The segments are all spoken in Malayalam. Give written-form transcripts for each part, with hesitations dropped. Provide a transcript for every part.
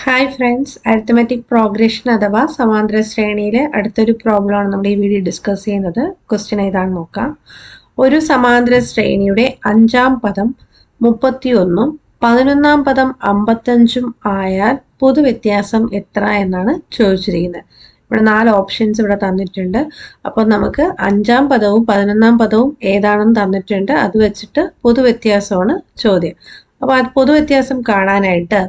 ഹായ് ഫ്രണ്ട്സ്, അരിത്തമെറ്റിക് പ്രോഗ്രഷൻ അഥവാ സമാന്തര ശ്രേണിയിലെ അടുത്തൊരു പ്രോബ്ലമാണ് നമ്മൾ ഈ വീഡിയോ ഡിസ്കസ് ചെയ്യുന്നത്. ക്വസ്റ്റ്യൻ ഏതാണെന്ന് നോക്കാം. ഒരു സമാന്തര ശ്രേണിയുടെ 5-ാം പദം 31-ഉം 11-ാം പദം 55-ഉം ആയാൽ പൊതുവ്യത്യാസം എത്ര എന്നാണ് ചോദിച്ചിരിക്കുന്നത്. ഇവിടെ 4 ഓപ്ഷൻസ് ഇവിടെ തന്നിട്ടുണ്ട്. അപ്പോൾ നമുക്ക് 5-ാം പദവും 11-ാം പദവും ഏതാണെന്ന് തന്നിട്ടുണ്ട്. അത് വെച്ചിട്ട് പൊതുവ്യത്യാസമാണ് ചോദ്യം. അപ്പോൾ അത് പൊതുവ്യത്യാസം കാണാനായിട്ട്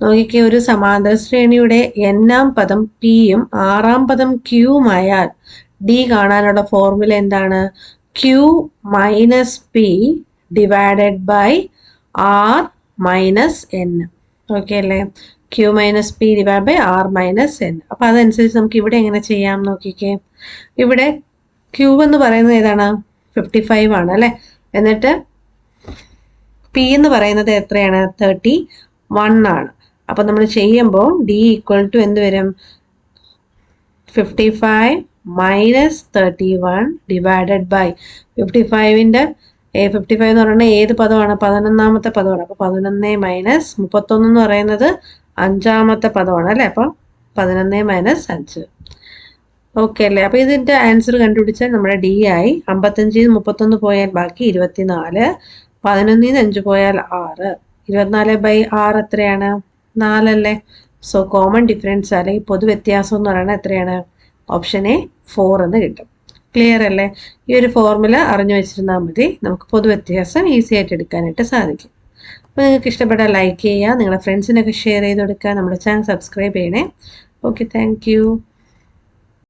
നോക്കിക്കേ, ഒരു സമാന്തര ശ്രേണിയുടെ n-ാം പദം പിയും 6-ാം പദം ക്യൂവുമായാൽ ഡി കാണാനുള്ള ഫോർമുല എന്താണ്? Q minus P divided by R minus N. Okay അല്ലേ? Q minus P divide by R minus N. അപ്പം അതനുസരിച്ച് നമുക്ക് ഇവിടെ എങ്ങനെ ചെയ്യാം നോക്കിക്കേ. ഇവിടെ ക്യൂ എന്ന് പറയുന്നത് ഏതാണ്? 55 ആണ് അല്ലേ? എന്നിട്ട് പി എന്ന് പറയുന്നത് എത്രയാണ്? 31 ആണ്. അപ്പം നമ്മൾ ചെയ്യുമ്പോൾ ഡി ഈക്വൽ ടു എന്ത് വരും? 55 മൈനസ് 31 ഡിവൈഡഡ് ബൈ 55ൻ്റെ 55 എന്ന് പറയുന്നത് ഏത് പദമാണ്? 11-ാമത്തെ പദമാണ്. അപ്പോൾ 11 മൈനസ് 31 എന്ന് പറയുന്നത് 5-ാമത്തെ പദമാണ് അല്ലേ? അപ്പോൾ 11 മൈനസ് 5. ഓക്കെ അല്ലേ? അപ്പോൾ ഇതിൻ്റെ ആൻസർ കണ്ടുപിടിച്ചാൽ നമ്മുടെ ഡി ആയി. 55 31 പോയാൽ ബാക്കി 24, 11 5 പോയാൽ 6, 24 ബൈ 6 എത്രയാണ്? 4 അല്ലേ? സോ കോമൺ ഡിഫറൻസ് അല്ലെങ്കിൽ പൊതു വ്യത്യാസം എന്ന് പറയുന്നത് എത്രയാണ്? ഓപ്ഷൻ എ 4 എന്ന് കിട്ടും. ക്ലിയർ അല്ലേ? ഈ ഒരു ഫോർമുല അറിഞ്ഞു വെച്ചിരുന്നാൽ മതി, നമുക്ക് പൊതു വ്യത്യാസം ഈസി ആയിട്ട് എടുക്കാനായിട്ട് സാധിക്കും. അപ്പോൾ നിങ്ങൾക്ക് ഇഷ്ടപ്പെട്ടാൽ ലൈക്ക് ചെയ്യുക, നിങ്ങളുടെ ഫ്രണ്ട്സിനൊക്കെ ഷെയർ ചെയ്ത് കൊടുക്കുക, നമ്മുടെ ചാനൽ സബ്സ്ക്രൈബ് ചെയ്യണേ. Okay, thank you.